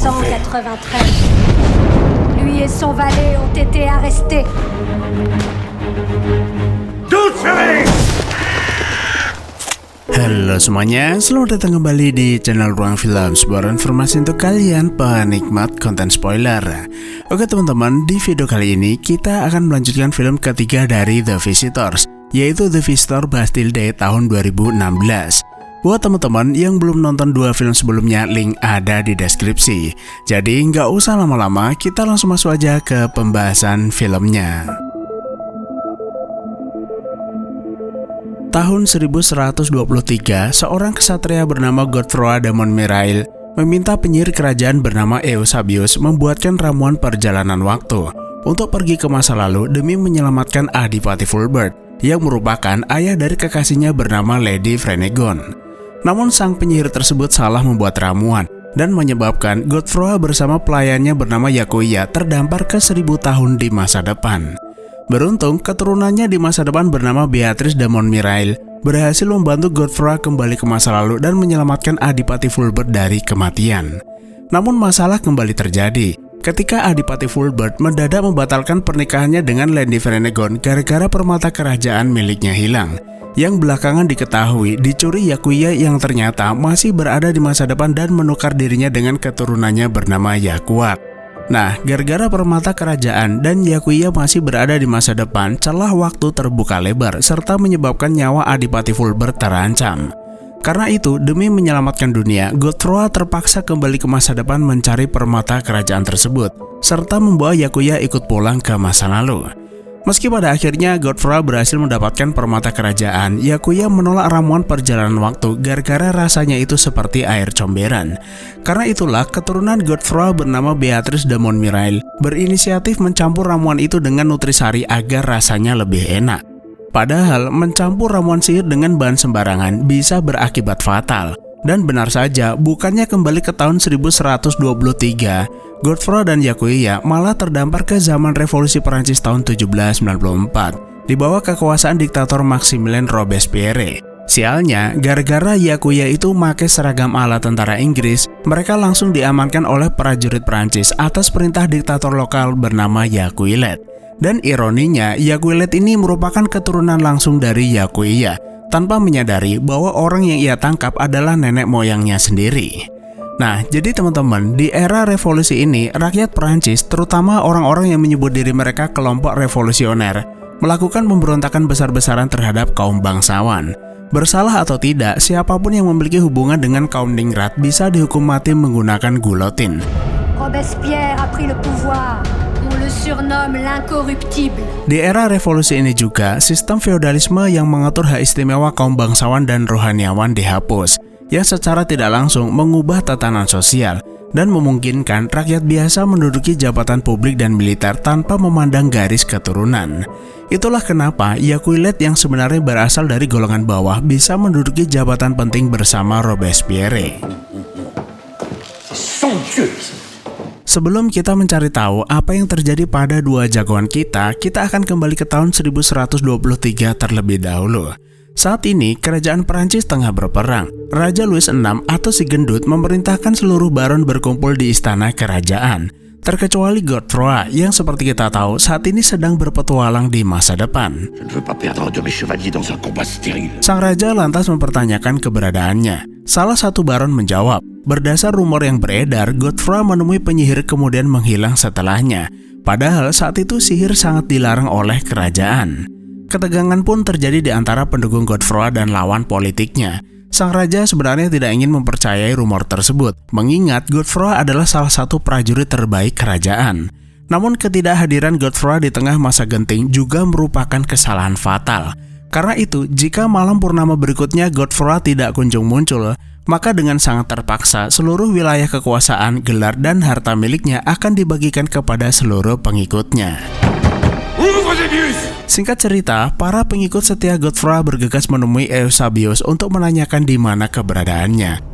1993. Lui et son valet ont été arrestés. Halo semuanya, selamat datang kembali di channel Ruang Film, sebuah informasi untuk kalian penikmat konten spoiler. Oke teman-teman, di video kali ini kita akan melanjutkan film ketiga dari The Visitors, yaitu The Visitor Bastille Day tahun 2016. Buat teman-teman yang belum nonton dua film sebelumnya, link ada di deskripsi. Jadi nggak usah lama-lama, kita langsung masuk aja ke pembahasan filmnya. Tahun 1123, seorang ksatria bernama Godefroy de Montmirail meminta penyihir kerajaan bernama Eusebius membuatkan ramuan perjalanan waktu untuk pergi ke masa lalu demi menyelamatkan Adipati Fulbert yang merupakan ayah dari kekasihnya bernama Lady Frenegon. Namun sang penyihir tersebut salah membuat ramuan dan menyebabkan Godefroy bersama pelayannya bernama Yakuya terdampar ke 1000 tahun di masa depan. Beruntung, keturunannya di masa depan bernama Beatrice de Montmirail berhasil membantu Godefroy kembali ke masa lalu dan menyelamatkan Adipati Fulbert dari kematian. Namun masalah kembali terjadi ketika Adipati Fulbert mendadak membatalkan pernikahannya dengan Lady Frenegon gara-gara permata kerajaan miliknya hilang, yang belakangan diketahui dicuri Yakuya yang ternyata masih berada di masa depan dan menukar dirinya dengan keturunannya bernama Yakuat. Nah, gara-gara permata kerajaan dan Yakuya masih berada di masa depan, celah waktu terbuka lebar serta menyebabkan nyawa Adipati Fulbert terancam. Karena itu, demi menyelamatkan dunia, Godefroy terpaksa kembali ke masa depan mencari permata kerajaan tersebut, serta membawa Yakuya ikut pulang ke masa lalu. Meski pada akhirnya Godefroy berhasil mendapatkan permata kerajaan, Yakuya menolak ramuan perjalanan waktu gara-gara rasanya itu seperti air comberan. Karena itulah keturunan Godefroy bernama Beatrice de Montmirail berinisiatif mencampur ramuan itu dengan nutrisari agar rasanya lebih enak. Padahal mencampur ramuan sihir dengan bahan sembarangan bisa berakibat fatal. Dan benar saja, bukannya kembali ke tahun 1123, Godefroy dan Yakuya malah terdampar ke zaman revolusi Perancis tahun 1794 di bawah kekuasaan diktator Maximilien Robespierre. Sialnya, gara-gara Yakuya itu make seragam ala tentara Inggris, mereka langsung diamankan oleh prajurit Perancis atas perintah diktator lokal bernama Yakuilet. Dan ironinya, Yakuilet ini merupakan keturunan langsung dari Yakuya, tanpa menyadari bahwa orang yang ia tangkap adalah nenek moyangnya sendiri. Nah, jadi teman-teman, di era revolusi ini, rakyat Perancis, terutama orang-orang yang menyebut diri mereka kelompok revolusioner, melakukan pemberontakan besar-besaran terhadap kaum bangsawan. Bersalah atau tidak, siapapun yang memiliki hubungan dengan kaum ningrat bisa dihukum mati menggunakan guillotine. Robespierre a pris le pouvoir. On le surnomme l'incorruptible. Di era revolusi ini juga, sistem feodalisme yang mengatur hak istimewa kaum bangsawan dan rohaniawan dihapus, yang secara tidak langsung mengubah tatanan sosial dan memungkinkan rakyat biasa menduduki jabatan publik dan militer tanpa memandang garis keturunan. Itulah kenapa Yakuilet yang sebenarnya berasal dari golongan bawah bisa menduduki jabatan penting bersama Robespierre. Sebelum kita mencari tahu apa yang terjadi pada dua jagoan kita akan kembali ke tahun 1123 terlebih dahulu. Saat ini, kerajaan Perancis tengah berperang. Raja Louis VI atau si gendut memerintahkan seluruh baron berkumpul di istana kerajaan, terkecuali Godefroy yang seperti kita tahu saat ini sedang berpetualang di masa depan. Sang raja lantas mempertanyakan keberadaannya. Salah satu baron menjawab, berdasar rumor yang beredar, Godefroy menemui penyihir kemudian menghilang setelahnya. Padahal saat itu sihir sangat dilarang oleh kerajaan. Ketegangan pun terjadi di antara pendukung Godefroy dan lawan politiknya. Sang raja sebenarnya tidak ingin mempercayai rumor tersebut, mengingat Godefroy adalah salah satu prajurit terbaik kerajaan. Namun ketidakhadiran Godefroy di tengah masa genting juga merupakan kesalahan fatal. Karena itu, jika malam purnama berikutnya Godefroy tidak kunjung muncul, maka dengan sangat terpaksa seluruh wilayah kekuasaan, gelar, dan harta miliknya akan dibagikan kepada seluruh pengikutnya. Singkat cerita, para pengikut setia Godefroy bergegas menemui Eusebius untuk menanyakan di mana keberadaannya.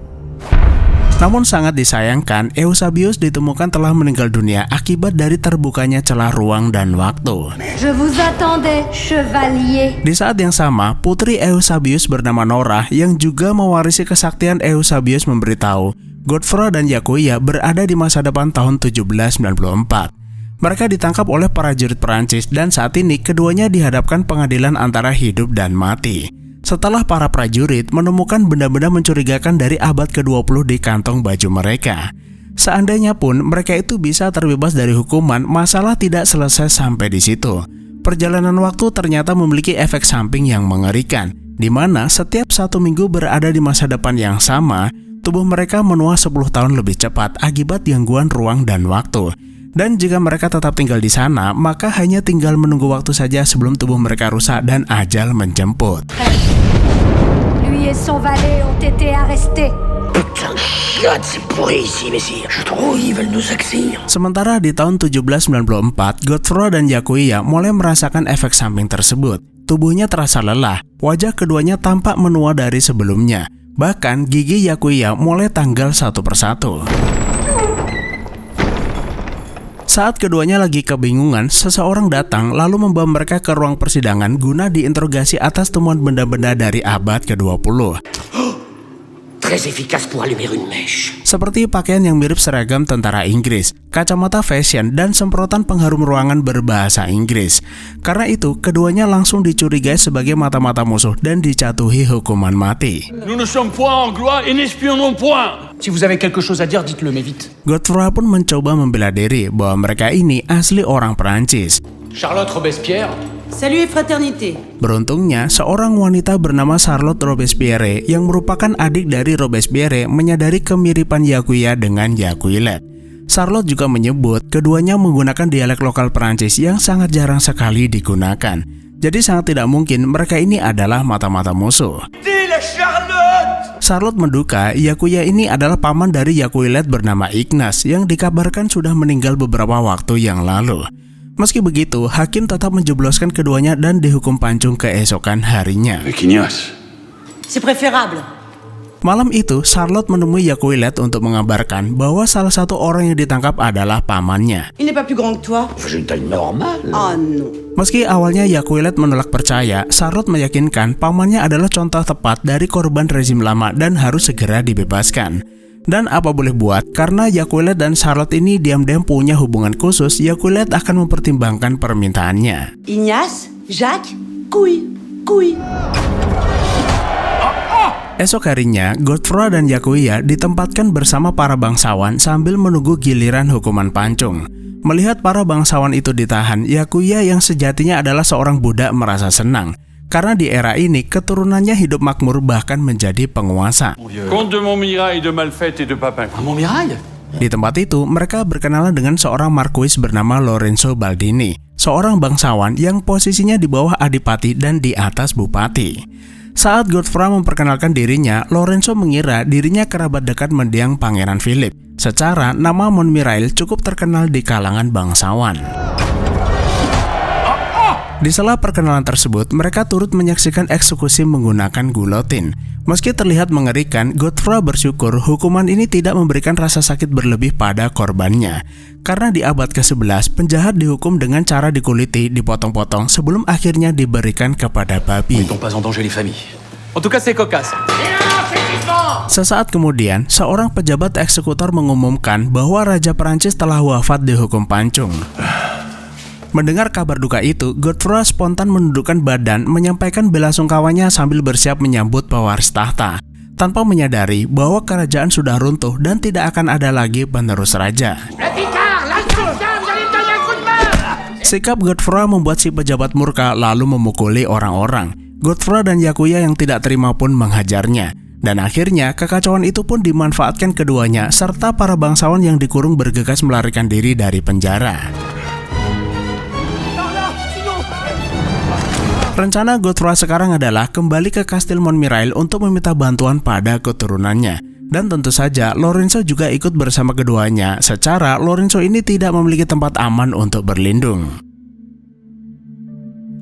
Namun sangat disayangkan, Eusebius ditemukan telah meninggal dunia akibat dari terbukanya celah ruang dan waktu. Je vous attendais, chevalier. Di saat yang sama, putri Eusebius bernama Nora yang juga mewarisi kesaktian Eusebius memberitahu Godefroy dan Yakuya berada di masa depan tahun 1794. Mereka ditangkap oleh prajurit Perancis dan saat ini keduanya dihadapkan pengadilan antara hidup dan mati. Setelah para prajurit menemukan benda-benda mencurigakan dari abad ke-20 di kantong baju mereka. Seandainya pun mereka itu bisa terbebas dari hukuman, masalah tidak selesai sampai di situ. Perjalanan waktu ternyata memiliki efek samping yang mengerikan, di mana setiap 1 minggu berada di masa depan yang sama, tubuh mereka menua 10 tahun lebih cepat akibat gangguan ruang dan waktu. Dan jika mereka tetap tinggal di sana, maka hanya tinggal menunggu waktu saja sebelum tubuh mereka rusak dan ajal menjemput. Lui et son valet ont été arrestés. Sementara di tahun 1794, Godefroy dan Yakuya mulai merasakan efek samping tersebut. Tubuhnya terasa lelah, wajah keduanya tampak menua dari sebelumnya. Bahkan gigi Yakuya mulai tanggal satu persatu. Saat keduanya lagi kebingungan, seseorang datang lalu membawa mereka ke ruang persidangan guna diinterogasi atas temuan benda-benda dari abad ke-20. Seperti pakaian yang mirip seragam tentara Inggris, kacamata fashion, dan semprotan pengharum ruangan berbahasa Inggris. Karena itu, keduanya langsung dicurigai sebagai mata-mata musuh dan dijatuhi hukuman mati. Si vous avez quelque chose à dire, dites-le, mais vite. Godefroy pun mencoba membela diri bahwa mereka ini asli orang Perancis. Charlotte Robespierre. Salut et fraternité. Beruntungnya, seorang wanita bernama Charlotte Robespierre yang merupakan adik dari Robespierre menyadari kemiripan Yakuya dengan Yakuilet. Charlotte juga menyebut keduanya menggunakan dialek lokal Perancis yang sangat jarang sekali digunakan. Jadi sangat tidak mungkin mereka ini adalah mata-mata musuh. Charlotte menduga Yakuya ini adalah paman dari Yakuilet bernama Ignace yang dikabarkan sudah meninggal beberapa waktu yang lalu. Meski begitu, hakim tetap menjebloskan keduanya dan dihukum pancung keesokan harinya. C'est préférable. Malam itu, Charlotte menemui Yakuilet untuk mengabarkan bahwa salah satu orang yang ditangkap adalah pamannya. Il n'est pas plus grand que toi. J'ai une taille normale. Ah non. Meski awalnya Yakuilet menolak percaya, Charlotte meyakinkan pamannya adalah contoh tepat dari korban rezim lama dan harus segera dibebaskan. Dan apa boleh buat, karena Yakuilet dan Charlotte ini diam-diam punya hubungan khusus, Yakuilet akan mempertimbangkan permintaannya. Ignace, Jacques, couille, couille. Esok harinya, Godefroy dan Yakuya ditempatkan bersama para bangsawan sambil menunggu giliran hukuman pancung. Melihat para bangsawan itu ditahan, Yakuya yang sejatinya adalah seorang budak merasa senang. Karena di era ini, keturunannya hidup makmur bahkan menjadi penguasa. Comte de Montmirail, de Malfait et de Papin. Montmirail. Di tempat itu, mereka berkenalan dengan seorang marquis bernama Lorenzo Baldini, seorang bangsawan yang posisinya di bawah adipati dan di atas bupati. Saat Godefroy memperkenalkan dirinya, Lorenzo mengira dirinya kerabat dekat mendiang Pangeran Philip. Secara, nama Montmirail cukup terkenal di kalangan bangsawan. Di sela perkenalan tersebut, mereka turut menyaksikan eksekusi menggunakan guillotine. Meski terlihat mengerikan, Godefroy bersyukur hukuman ini tidak memberikan rasa sakit berlebih pada korbannya. Karena di abad ke-11, penjahat dihukum dengan cara dikuliti, dipotong-potong sebelum akhirnya diberikan kepada babi. En tout cas, c'est cocasse. Sesaat kemudian, seorang pejabat eksekutor mengumumkan bahwa Raja Perancis telah wafat dihukum pancung. Mendengar kabar duka itu, Godefroy spontan menundukkan badan, menyampaikan belasungkawanya sambil bersiap menyambut pewaris tahta, tanpa menyadari bahwa kerajaan sudah runtuh dan tidak akan ada lagi penerus raja. Sikap Godefroy membuat si pejabat murka lalu memukuli orang-orang. Godefroy dan Yakuya yang tidak terima pun menghajarnya. Dan akhirnya kekacauan itu pun dimanfaatkan keduanya serta para bangsawan yang dikurung bergegas melarikan diri dari penjara. Rencana Godefroy sekarang adalah kembali ke Kastil Montmirail untuk meminta bantuan pada keturunannya. Dan tentu saja Lorenzo juga ikut bersama keduanya. Secara Lorenzo ini tidak memiliki tempat aman untuk berlindung.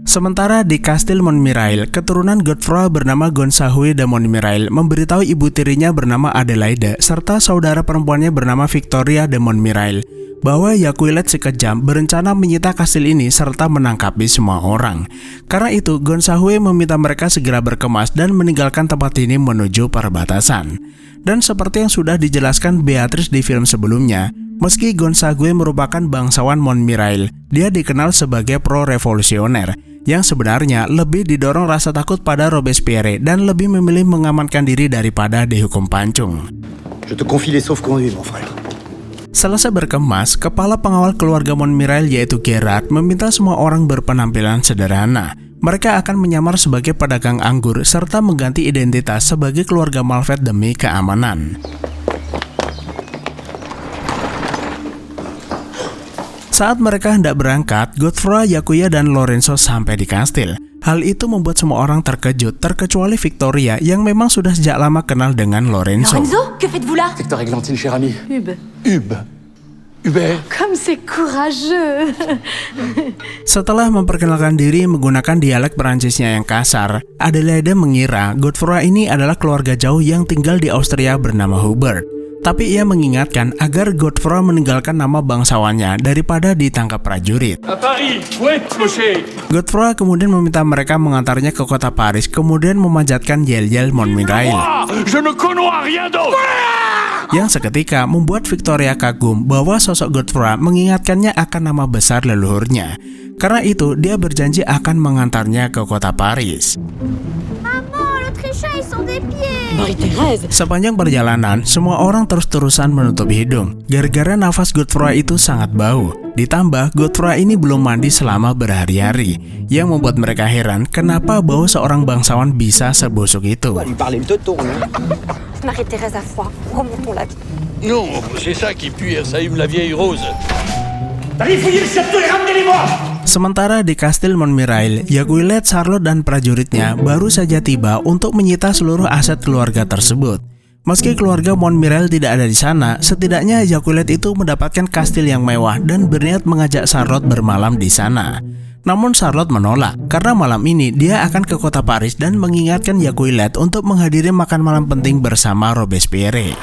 Sementara di Kastil Montmirail, keturunan Godefroy bernama Gonçalves de Montmirail memberitahu ibu tirinya bernama Adelaide serta saudara perempuannya bernama Victoria de Montmirail bahwa Yakuilet si kejam berencana menyita kastil ini serta menangkapi semua orang. Karena itu, Gonsague meminta mereka segera berkemas dan meninggalkan tempat ini menuju perbatasan. Dan seperti yang sudah dijelaskan Beatrice di film sebelumnya, meski Gonsague merupakan bangsawan Montmirail, dia dikenal sebagai pro-revolusioner yang sebenarnya lebih didorong rasa takut pada Robespierre dan lebih memilih mengamankan diri daripada dihukum pancung. Je te confie les sauf-conduits, mon frère. Selesai berkemas, kepala pengawal keluarga Montmirail yaitu Gerard meminta semua orang berpenampilan sederhana. Mereka akan menyamar sebagai pedagang anggur serta mengganti identitas sebagai keluarga Malfait demi keamanan. Saat mereka hendak berangkat, Godefroy, Yakuya, dan Lorenzo sampai di kastil. Hal itu membuat semua orang terkejut, terkecuali Victoria yang memang sudah sejak lama kenal dengan Lorenzo. Lorenzo, que faites-vous là? Secteur Églantine, cher ami. Hube. Hubert. Comme c'est courageux. Setelah memperkenalkan diri menggunakan dialek Perancisnya yang kasar, Adelaide mengira Godefroy ini adalah keluarga jauh yang tinggal di Austria bernama Hubert. Tapi ia mengingatkan agar Godefroy meninggalkan nama bangsawannya daripada ditangkap prajurit. À Paris, ouais, clocher. Godefroy kemudian meminta mereka mengantarnya ke kota Paris, kemudian memanjatkan yel-yel Montmirail. Je ne connais rien d'autre. Yang seketika membuat Victoria kagum bahwa sosok Godefroy mengingatkannya akan nama besar leluhurnya. Karena itu, dia berjanji akan mengantarnya ke kota Paris. Sepanjang perjalanan, semua orang terus-terusan menutup hidung gara-gara nafas Godefroy itu sangat bau. Ditambah, Godefroy ini belum mandi selama berhari-hari, yang membuat mereka heran kenapa bau seorang bangsawan bisa sebusuk itu. Marie-Thérèse a froid. Remontons la vie. Non, c'est ça qui pue, ça hume la vieille rose. Sementara di kastil Montmirail, Yakuilet, Charlotte, dan prajuritnya baru saja tiba untuk menyita seluruh aset keluarga tersebut. Meski keluarga Montmirail tidak ada di sana, setidaknya Yakuilet itu mendapatkan kastil yang mewah dan berniat mengajak Charlotte bermalam di sana. Namun Charlotte menolak, karena malam ini dia akan ke kota Paris dan mengingatkan Yakuilet untuk menghadiri makan malam penting bersama Robespierre.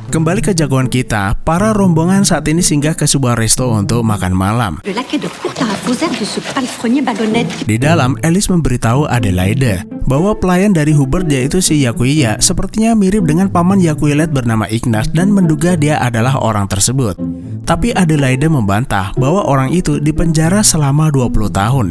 Kembali ke jagoan kita, para rombongan saat ini singgah ke sebuah resto untuk makan malam. Le laquais de Courtarafouzère de ce palefrenier bagonette. Di dalam, Alice memberitahu Adelaide bahwa pelayan dari Hubert yaitu si Yakuya sepertinya mirip dengan paman Yakuilet bernama Ignace dan menduga dia adalah orang tersebut. Tapi Adelaide membantah bahwa orang itu dipenjara selama 20 tahun.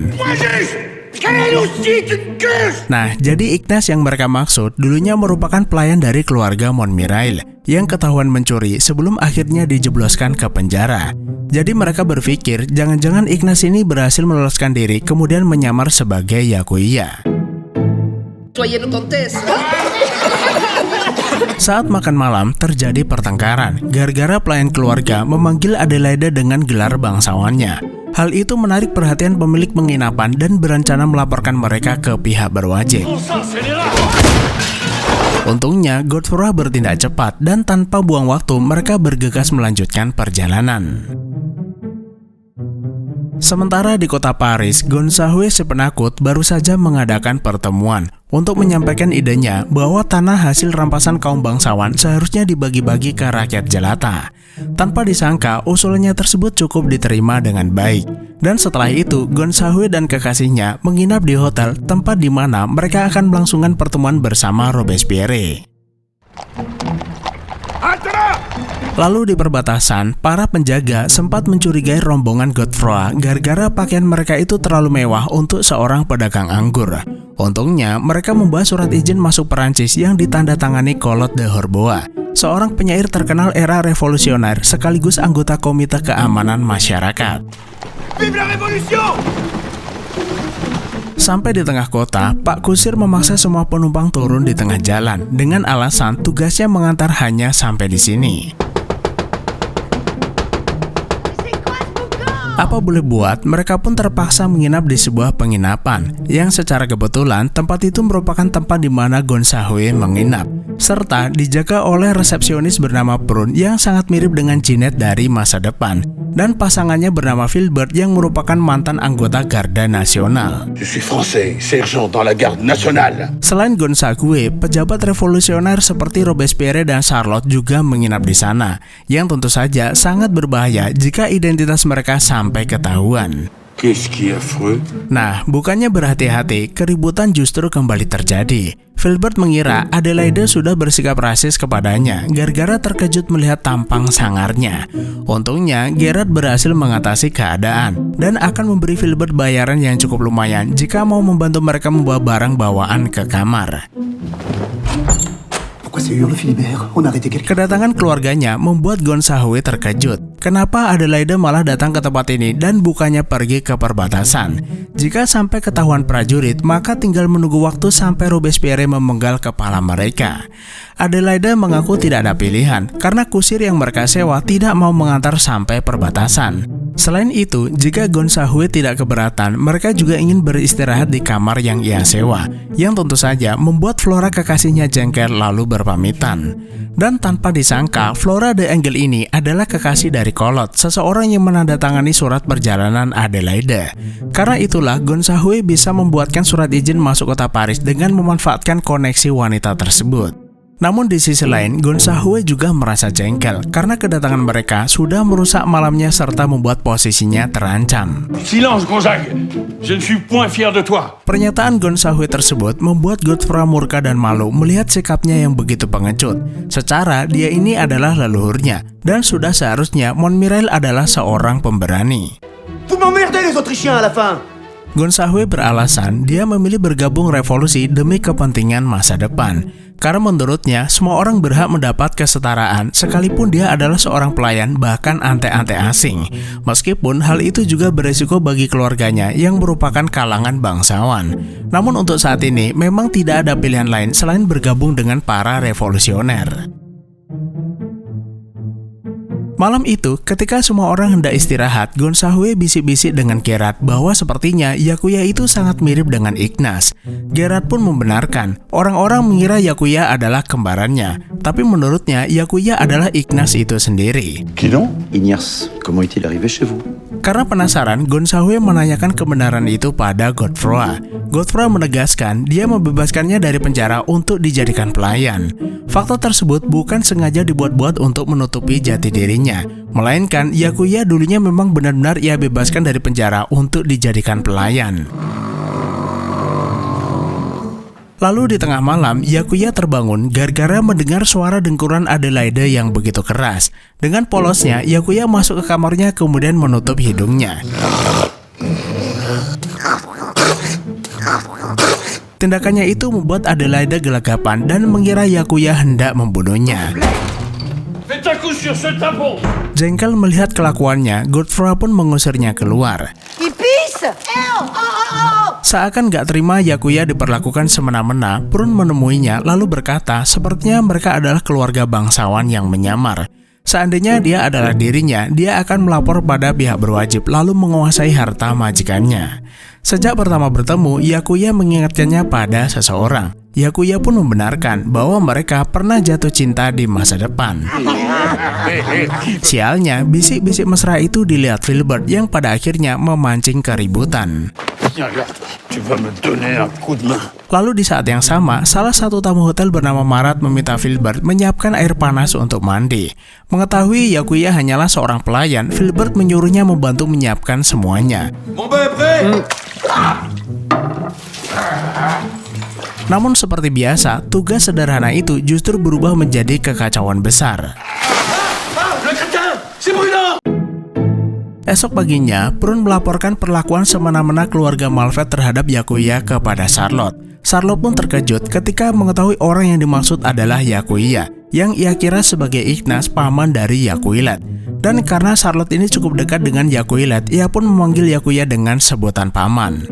Nah, jadi Ignace yang mereka maksud dulunya merupakan pelayan dari keluarga Montmirail yang ketahuan mencuri sebelum akhirnya dijebloskan ke penjara. Jadi mereka berpikir jangan-jangan Ignace ini berhasil meloloskan diri kemudian menyamar sebagai Yakuya. Saat makan malam terjadi pertengkaran gara-gara pelayan keluarga memanggil Adelaide dengan gelar bangsawannya. Hal itu menarik perhatian pemilik penginapan dan berencana melaporkan mereka ke pihak berwajib. Untungnya Godefroy bertindak cepat dan tanpa buang waktu mereka bergegas melanjutkan perjalanan. Sementara di kota Paris, Gonsague si penakut baru saja mengadakan pertemuan untuk menyampaikan idenya bahwa tanah hasil rampasan kaum bangsawan seharusnya dibagi-bagi ke rakyat jelata. Tanpa disangka, usulannya tersebut cukup diterima dengan baik. Dan setelah itu, Gonsague dan kekasihnya menginap di hotel tempat di mana mereka akan melangsungkan pertemuan bersama Robespierre. Lalu di perbatasan, para penjaga sempat mencurigai rombongan Godefroy gara-gara pakaian mereka itu terlalu mewah untuk seorang pedagang anggur. Untungnya, mereka membawa surat izin masuk Perancis yang ditandatangani Collot de Herbois, seorang penyair terkenal era revolusioner sekaligus anggota Komite Keamanan Masyarakat. Vive la révolution! Sampai di tengah kota, Pak Kusir memaksa semua penumpang turun di tengah jalan dengan alasan tugasnya mengantar hanya sampai di sini. Apa boleh buat, mereka pun terpaksa menginap di sebuah penginapan yang secara kebetulan tempat itu merupakan tempat di mana Gon Sa-hwe menginap, serta dijaga oleh resepsionis bernama Prun yang sangat mirip dengan Jeanette dari masa depan, dan pasangannya bernama Filbert yang merupakan mantan anggota Garda Nasional. Je suis français, sergent dans la garde nationale. Selain Gon Sa-hwe, pejabat revolusioner seperti Robespierre dan Charlotte juga menginap di sana, yang tentu saja sangat berbahaya jika identitas mereka sampai ketahuan. Qu'est-ce qui est affreux? Nah, bukannya berhati-hati, keributan justru kembali terjadi. Filbert mengira Adelaide sudah bersikap rasis kepadanya gara-gara terkejut melihat tampang sangarnya. Untungnya, Gerard berhasil mengatasi keadaan dan akan memberi Filbert bayaran yang cukup lumayan jika mau membantu mereka membawa barang bawaan ke kamar. Pourquoi ça hurle, Philibert? On a arrêté quelqu'un? Kedatangan keluarganya membuat Gon Sa-hwe terkejut. Kenapa Adelaide malah datang ke tempat ini dan bukannya pergi ke perbatasan? Jika sampai ketahuan prajurit, maka tinggal menunggu waktu sampai Robespierre memenggal kepala mereka. Adelaide mengaku tidak ada pilihan karena kusir yang mereka sewa tidak mau mengantar sampai perbatasan. Selain itu, jika Gon Sa-hwe tidak keberatan, mereka juga ingin beristirahat di kamar yang ia sewa, yang tentu saja membuat Flora kekasihnya jengkel lalu berpamitan. Dan tanpa disangka, Flora de Engel ini adalah kekasih dari Collot, seseorang yang menandatangani surat perjalanan Adelaide. Karena itulah, Gon Sa-hwe bisa membuatkan surat izin masuk kota Paris dengan memanfaatkan koneksi wanita tersebut. Namun di sisi lain, Gon Sa-hwe juga merasa jengkel karena kedatangan mereka sudah merusak malamnya serta membuat posisinya terancam. Silence, Gonzague. Je ne suis point fier de toi. Pernyataan Gon Sa-hwe tersebut membuat Godefroy murka dan malu melihat sikapnya yang begitu pengecut. Secara dia ini adalah leluhurnya dan sudah seharusnya Montmirail adalah seorang pemberani. Vous m'emmerdez les Autrichiens à la fin! Gon Sa-hwe beralasan dia memilih bergabung revolusi demi kepentingan masa depan. Karena menurutnya, semua orang berhak mendapat kesetaraan sekalipun dia adalah seorang pelayan bahkan ante-ante asing. Meskipun hal itu juga beresiko bagi keluarganya yang merupakan kalangan bangsawan. Namun untuk saat ini, memang tidak ada pilihan lain selain bergabung dengan para revolusioner. Malam itu, ketika semua orang hendak istirahat, Gon Sa-hwe bisik-bisik dengan Gerard bahwa sepertinya Yakuya itu sangat mirip dengan Ignas. Gerard pun membenarkan, orang-orang mengira Yakuya adalah kembarannya, tapi menurutnya Yakuya adalah Ignas itu sendiri. Qui donc? Ignace, comment est-il arrivé chez vous? Karena penasaran, Gon Sa-hwe menanyakan kebenaran itu pada Godefroy. Godefroy menegaskan dia membebaskannya dari penjara untuk dijadikan pelayan. Fakta tersebut bukan sengaja dibuat-buat untuk menutupi jati dirinya, melainkan Yakuya dulunya memang benar-benar ia bebaskan dari penjara untuk dijadikan pelayan. Lalu di tengah malam, Yakuya terbangun gara-gara mendengar suara dengkuran Adelaide yang begitu keras. Dengan polosnya, Yakuya masuk ke kamarnya kemudian menutup hidungnya. Tindakannya itu membuat Adelaide gelagapan dan mengira Yakuya hendak membunuhnya. Faites un coup sur ce tampon. Jengkel melihat kelakuannya, Godefroy pun mengusirnya keluar. Ipis! Seakan gak terima Yakuya diperlakukan semena-mena, Prun menemuinya lalu berkata sepertinya mereka adalah keluarga bangsawan yang menyamar. Seandainya dia adalah dirinya, dia akan melapor pada pihak berwajib lalu menguasai harta majikannya. Sejak pertama bertemu, Yakuya mengingatkannya pada seseorang. Yakuya pun membenarkan bahwa mereka pernah jatuh cinta di masa depan. Sialnya, bisik-bisik mesra itu dilihat Filbert yang pada akhirnya memancing keributan. Tiens là, tu vas me donner un coup de main. Lalu di saat yang sama, salah satu tamu hotel bernama Marat meminta Filbert menyiapkan air panas untuk mandi. Mengetahui Yakuya hanyalah seorang pelayan, Filbert menyuruhnya membantu menyiapkan semuanya. Mon bain est prêt? Namun seperti biasa, tugas sederhana itu justru berubah menjadi kekacauan besar. Le crétin! C'est brûlant! Esok paginya, Prun melaporkan perlakuan semena-mena keluarga Malvet terhadap Yakuya kepada Charlotte. Charlotte pun terkejut ketika mengetahui orang yang dimaksud adalah Yakuya, yang ia kira sebagai Ignas, paman dari Yakuilet. Dan karena Charlotte ini cukup dekat dengan Yakuilet, ia pun memanggil Yakuya dengan sebutan paman.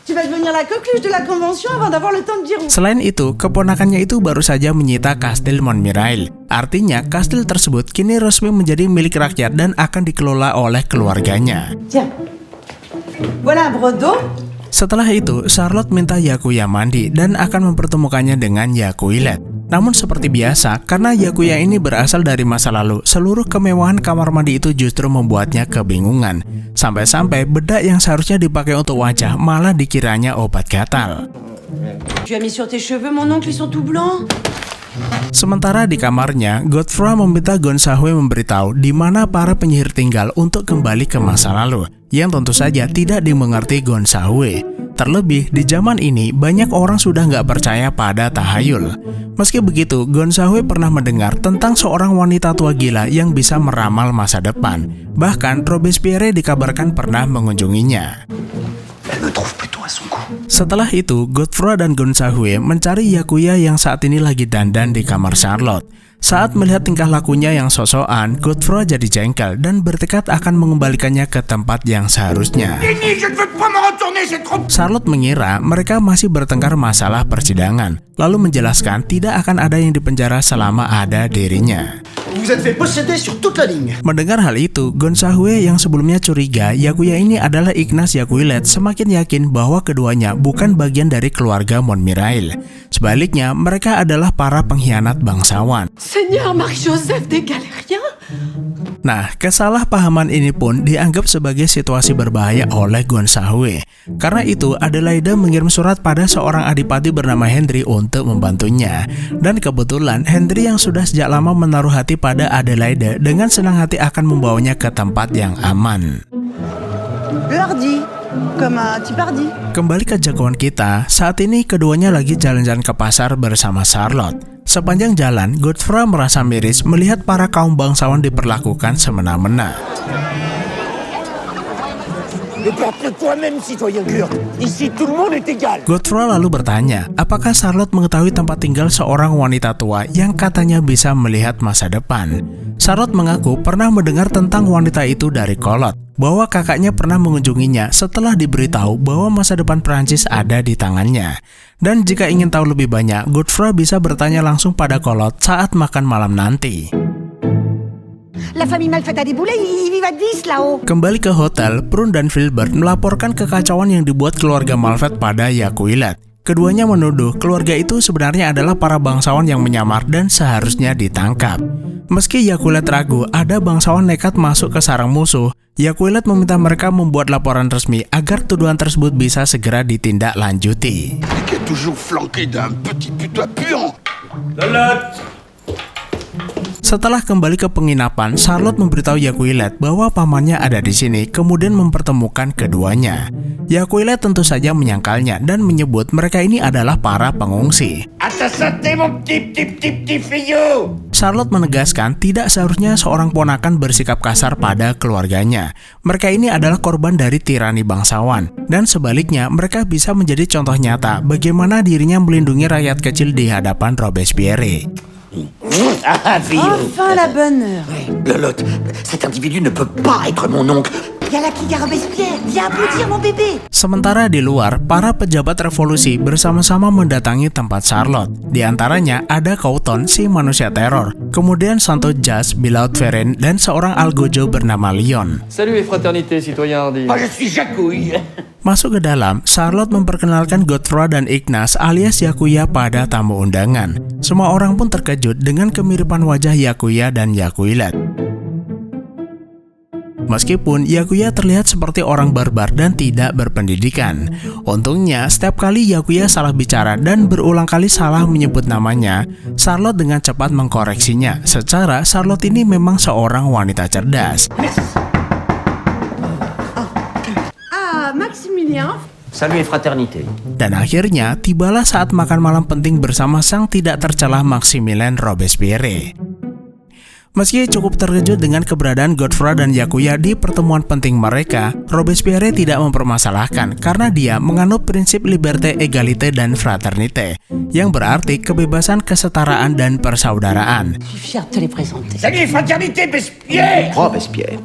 Tu vas devenir la coqueluche de la convention avant d'avoir le temps de dire. Selain itu, keponakannya itu baru saja menyita kastil Montmirail. Artinya, kastil tersebut kini resmi menjadi milik rakyat dan akan dikelola oleh keluarganya. Tiens. Voilà un brosse d'eau. Setelah itu, Charlotte minta Yakuya mandi dan akan mempertemukannya dengan Yakuilet. Namun seperti biasa, karena Yakuya ini berasal dari masa lalu, seluruh kemewahan kamar mandi itu justru membuatnya kebingungan. Sampai-sampai bedak yang seharusnya dipakai untuk wajah malah dikiranya obat gatal. Tu as mis sur tes cheveux, mon oncle, ils sont tout blancs. Sementara di kamarnya, Godfrey meminta Gonsague memberitahu di mana para penyihir tinggal untuk kembali ke masa lalu, yang tentu saja tidak dimengerti Gonsague. Terlebih, di zaman ini banyak orang sudah nggak percaya pada tahayul. Meski begitu, Gonsague pernah mendengar tentang seorang wanita tua gila yang bisa meramal masa depan. Bahkan, Robespierre dikabarkan pernah mengunjunginya. Setelah itu, Godfrey dan Gonsague mencari Yakuya yang saat ini lagi dandan di kamar Charlotte. Saat melihat tingkah lakunya yang sosokan, Godfrey jadi jengkel dan bertekad akan mengembalikannya ke tempat yang seharusnya. Charlotte mengira mereka masih bertengkar masalah persidangan, lalu menjelaskan tidak akan ada yang dipenjara selama ada dirinya. Vous êtes fait posséder sur toute la ligne. Mendengar hal itu, Gonsague yang sebelumnya curiga Yakuya ini adalah Ignace Yakuilet semakin yakin bahwa keduanya bukan bagian dari keluarga Montmirail. Sebaliknya, mereka adalah para pengkhianat bangsawan. Seigneur Marie-Joseph des Galériens. Nah, kesalahpahaman ini pun dianggap sebagai situasi berbahaya oleh Gonsague. Karena itu, Adelaide mengirim surat pada seorang adipati bernama Henry untuk membantunya. Dan kebetulan, Henry yang sudah sejak lama menaruh hati pada Adelaide dengan senang hati akan membawanya ke tempat yang aman. Le hardi, comme un petit hardi. Kembali ke jagoan kita, saat ini keduanya lagi jalan-jalan ke pasar bersama Charlotte. Sepanjang jalan, Godfrey merasa miris melihat para kaum bangsawan diperlakukan semena-mena. Godfrey lalu bertanya, apakah Charlotte mengetahui tempat tinggal seorang wanita tua yang katanya bisa melihat masa depan. Charlotte mengaku pernah mendengar tentang wanita itu dari Collot, bahwa kakaknya pernah mengunjunginya setelah diberitahu bahwa masa depan Prancis ada di tangannya. Dan jika ingin tahu lebih banyak, Godfrey bisa bertanya langsung pada Collot saat makan malam nanti. La famille Malfait a des boulets, ils vivent à 10 là-haut. Kembali ke hotel, Prune dan Filbert melaporkan kekacauan yang dibuat keluarga Malfait pada Yakuilet. Keduanya menuduh keluarga itu sebenarnya adalah para bangsawan yang menyamar dan seharusnya ditangkap. Meski Yakuilet ragu ada bangsawan nekat masuk ke sarang musuh, Yakuilet meminta mereka membuat laporan resmi agar tuduhan tersebut bisa segera ditindaklanjuti. Qui est toujours flanqué d'un petit putois puant. Setelah kembali ke penginapan, Charlotte memberitahu Yakuilet bahwa pamannya ada di sini, kemudian mempertemukan keduanya. Yakuilet tentu saja menyangkalnya dan menyebut mereka ini adalah para pengungsi. Charlotte menegaskan tidak seharusnya seorang ponakan bersikap kasar pada keluarganya. Mereka ini adalah korban dari tirani bangsawan, dan sebaliknya mereka bisa menjadi contoh nyata bagaimana dirinya melindungi rakyat kecil di hadapan Robespierre. Enfin la bonne heure. Lolotte, cet individu ne peut pas être mon oncle. Y'a la Kiga Robespierre, viens applaudir mon bébé. Sementara di luar, para pejabat revolusi bersama-sama mendatangi tempat Charlotte. Di antaranya ada Couton, si manusia teror, kemudian Santo Jas, Bilaud Ferren, dan seorang algojo bernama Leon. Salut et fraternité, citoyen hardi. Je suis Jacouille. Masuk ke dalam, Charlotte memperkenalkan Godfrey dan Ignace alias Yakuya pada tamu undangan. Semua orang pun terkejut dengan kemiripan wajah Yakuya dan Yakuilet. Meskipun Yakuya terlihat seperti orang barbar dan tidak berpendidikan. Untungnya, setiap kali Yakuya salah bicara dan berulang kali salah menyebut namanya, Charlotte dengan cepat mengkoreksinya. Secara, Charlotte ini memang seorang wanita cerdas. Maximilien. Salut et fraternité. Dan akhirnya, tibalah saat makan malam penting bersama sang tidak tercelah Maximilien Robespierre. Meski cukup terkejut dengan keberadaan Godfrey dan Yakuya di pertemuan penting mereka, Robespierre tidak mempermasalahkan karena dia menganut prinsip liberté, égalité, dan fraternité, yang berarti kebebasan, kesetaraan, dan persaudaraan. Je suis fière de te les présenter. Salut, fraternité, Robespierre. Robespierre.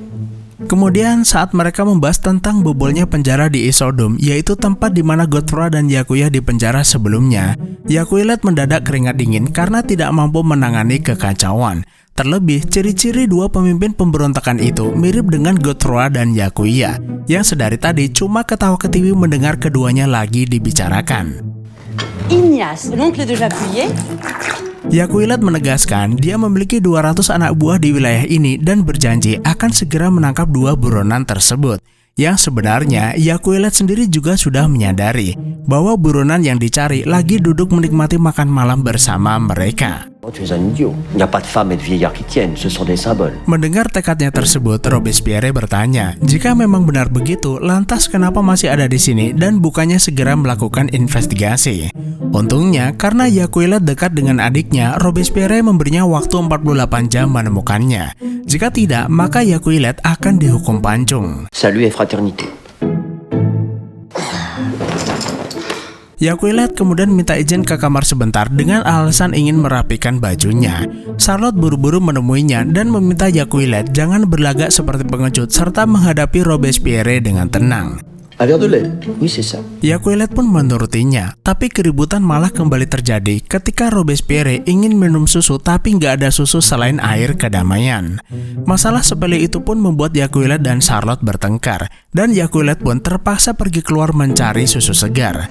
Kemudian saat mereka membahas tentang bobolnya penjara di Isodom, yaitu tempat di mana Godefroy dan Yakuya dipenjara sebelumnya, Yakuilet mendadak keringat dingin karena tidak mampu menangani kekacauan. Terlebih, ciri-ciri dua pemimpin pemberontakan itu mirip dengan Godefroy dan Yakuya, yang sedari tadi cuma ketawa-ketiwi mendengar keduanya lagi dibicarakan. Ignace, l'oncle de Yakuya. Yakuilet menegaskan dia memiliki 200 anak buah di wilayah ini dan berjanji akan segera menangkap dua buronan tersebut. Yang sebenarnya Yakuilet sendiri juga sudah menyadari bahwa buronan yang dicari lagi duduk menikmati makan malam bersama mereka. Tu es un idiot. Il n'y a pas de femmes et de vieillards qui tiennent, ce sont des symboles. Mendengar tekadnya tersebut, Robespierre bertanya, jika memang benar begitu, lantas kenapa masih ada di sini dan bukannya segera melakukan investigasi? Untungnya, karena Yakuilet dekat dengan adiknya, Robespierre memberinya waktu 48 jam menemukannya. Jika tidak, maka Yakuilet akan dihukum pancung. Salut et fraternité. Yakuilet kemudian minta izin ke kamar sebentar dengan alasan ingin merapikan bajunya. Charlotte buru-buru menemuinya dan meminta Yakuilet jangan berlagak seperti pengecut serta menghadapi Robespierre dengan tenang. Un verre de lait. Oui, c'est ça. Yakuilet pun menurutinya, tapi keributan malah kembali terjadi ketika Robespierre ingin minum susu tapi nggak ada susu selain air kedamaian. Masalah sepele itu pun membuat Yakuilet dan Charlotte bertengkar, dan Yakuilet pun terpaksa pergi keluar mencari susu segar.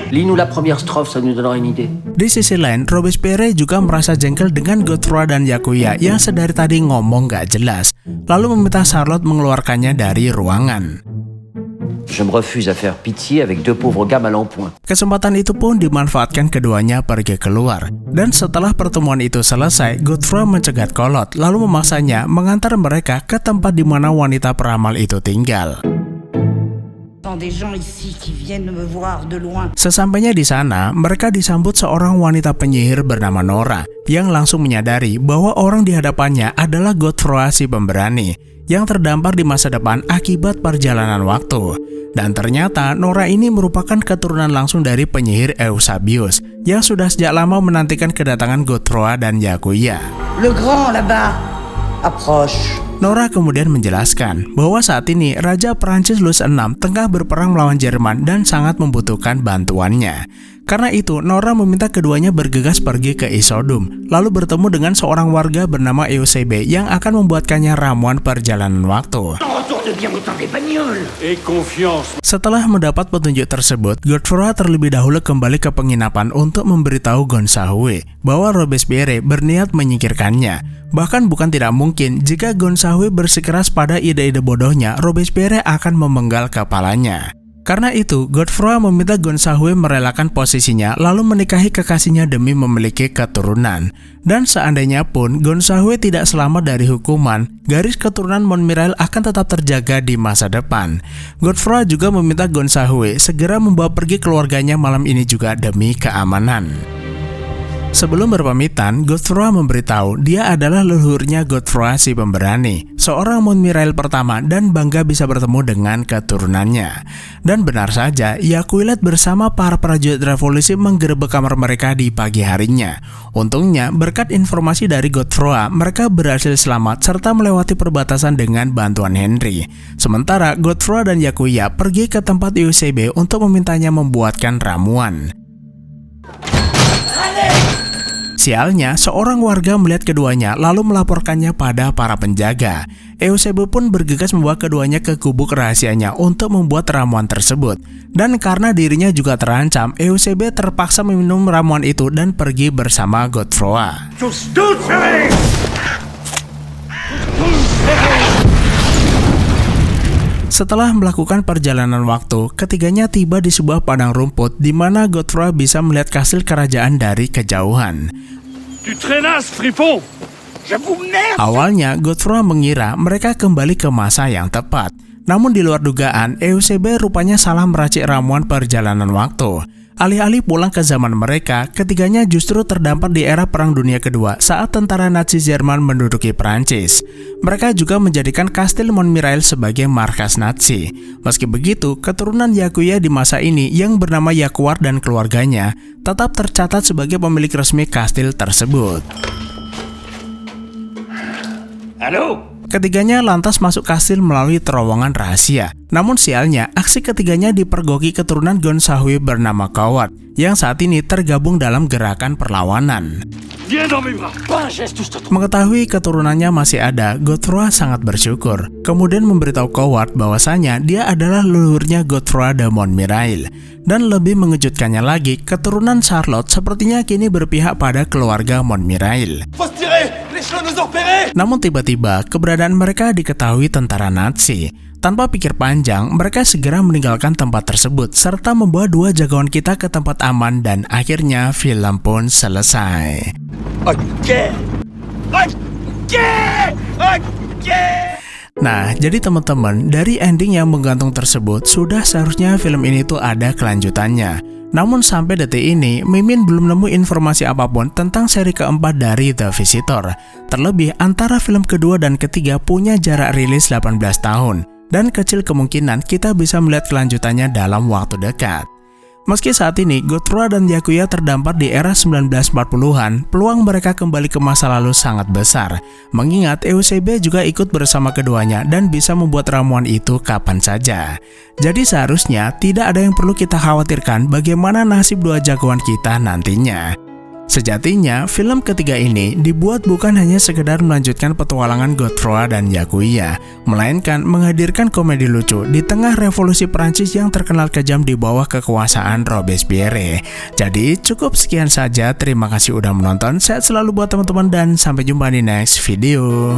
Lis-nous la première strophe, ça nous donnera une idée. Di sisi lain, Robespierre juga merasa jengkel dengan Godefroy dan Yakuya yang sedari tadi ngomong gak jelas, lalu meminta Charlotte mengeluarkannya dari ruangan. Je me refuse à faire pitié avec deux pauvres gars mal en point. Kesempatan itu pun dimanfaatkan keduanya pergi keluar. Dan setelah pertemuan itu selesai, Godefroy mencegat Kolot, lalu memaksanya mengantar mereka ke tempat di mana wanita peramal itu tinggal. Sesampainya di sana, mereka disambut seorang wanita penyihir bernama Nora yang langsung menyadari bahwa orang di hadapannya adalah Godefroy si pemberani yang terdampar di masa depan akibat perjalanan waktu. Dan ternyata Nora ini merupakan keturunan langsung dari penyihir Eusebius yang sudah sejak lama menantikan kedatangan Godefroy dan Yakuya. Le grand là-bas approche. Nora kemudian menjelaskan bahwa saat ini Raja Prancis Louis VI tengah berperang melawan Jerman dan sangat membutuhkan bantuannya. Karena itu, Nora meminta keduanya bergegas pergi ke Isodom, lalu bertemu dengan seorang warga bernama Eusebe yang akan membuatkannya ramuan perjalanan waktu. Setelah mendapat petunjuk tersebut, Godefroy terlebih dahulu kembali ke penginapan untuk memberitahu Gonsague bahwa Robespierre berniat menyingkirkannya. Bahkan bukan tidak mungkin jika Gonsague bersikeras pada ide-ide bodohnya, Robespierre akan memenggal kepalanya. Karena itu, Godefroy meminta Gonsague merelakan posisinya lalu menikahi kekasihnya demi memiliki keturunan. Dan seandainya pun Gonsague tidak selamat dari hukuman, garis keturunan Montmirail akan tetap terjaga di masa depan. Godefroy juga meminta Gonsague segera membawa pergi keluarganya malam ini juga demi keamanan. Sebelum berpamitan, Godefroy memberitahu dia adalah leluhurnya Godefroy si pemberani, seorang Montmirail pertama dan bangga bisa bertemu dengan keturunannya. Dan benar saja, Yakuilet bersama para prajurit revolusi menggerebek kamar mereka di pagi harinya. Untungnya, berkat informasi dari Godefroy, mereka berhasil selamat serta melewati perbatasan dengan bantuan Henry. Sementara Godefroy dan Yakuya pergi ke tempat Eusebe untuk memintanya membuatkan ramuan. Sialnya, seorang warga melihat keduanya lalu melaporkannya pada para penjaga. Eusebe pun bergegas membawa keduanya ke gubuk rahasianya untuk membuat ramuan tersebut. Dan karena dirinya juga terancam, Eusebe terpaksa meminum ramuan itu dan pergi bersama Godefroy. Setelah melakukan perjalanan waktu, ketiganya tiba di sebuah padang rumput di mana Godefroy bisa melihat kastil kerajaan dari kejauhan. Awalnya, Godefroy mengira mereka kembali ke masa yang tepat. Namun di luar dugaan, Eusebe rupanya salah meracik ramuan perjalanan waktu. Alih-alih pulang ke zaman mereka, ketiganya justru terdampar di era Perang Dunia Kedua saat tentara Nazi Jerman menduduki Prancis. Mereka juga menjadikan kastil Montmirail sebagai markas Nazi. Meski begitu, keturunan Yakuya di masa ini yang bernama Yakuar dan keluarganya tetap tercatat sebagai pemilik resmi kastil tersebut. Allô? Ketiganya lantas masuk kastil melalui terowongan rahasia. Namun sialnya, aksi ketiganya dipergoki keturunan Gonsahui bernama Coward, yang saat ini tergabung dalam gerakan perlawanan. Viens dans mes bras. Pas un geste, je t'attends. Mengetahui keturunannya masih ada, Godefroy sangat bersyukur. Kemudian memberitahu Coward bahwasanya dia adalah leluhurnya Godefroy de Montmirail. Dan lebih mengejutkannya lagi, keturunan Charlotte sepertinya kini berpihak pada keluarga Montmirail. Faut se tirer. Les chevaux nous ont repérés. Namun tiba-tiba keberadaan mereka diketahui tentara Nazi. Tanpa pikir panjang, mereka segera meninggalkan tempat tersebut serta membawa 2 jagoan kita ke tempat aman dan akhirnya film pun selesai. Ok. Ok. Ok. Nah, jadi teman-teman, dari ending yang menggantung tersebut, sudah seharusnya film ini tuh ada kelanjutannya. Namun sampai detik ini, Mimin belum nemu informasi apapun tentang seri keempat dari The Visitor. Terlebih, antara film kedua dan ketiga punya jarak rilis 18 tahun. Dan kecil kemungkinan kita bisa melihat kelanjutannya dalam waktu dekat. Meski saat ini Godefroy dan Byakuya terdampar di era 1940-an, peluang mereka kembali ke masa lalu sangat besar. Mengingat EUCB juga ikut bersama keduanya dan bisa membuat ramuan itu kapan saja. Jadi seharusnya tidak ada yang perlu kita khawatirkan bagaimana nasib 2 jagoan kita nantinya. Sejatinya, film ketiga ini dibuat bukan hanya sekedar melanjutkan petualangan Godefroy dan Byakuya, melainkan menghadirkan komedi lucu di tengah revolusi Prancis yang terkenal kejam di bawah kekuasaan Robespierre. Jadi cukup sekian saja, terima kasih udah menonton, sehat selalu buat teman-teman dan sampai jumpa di next video.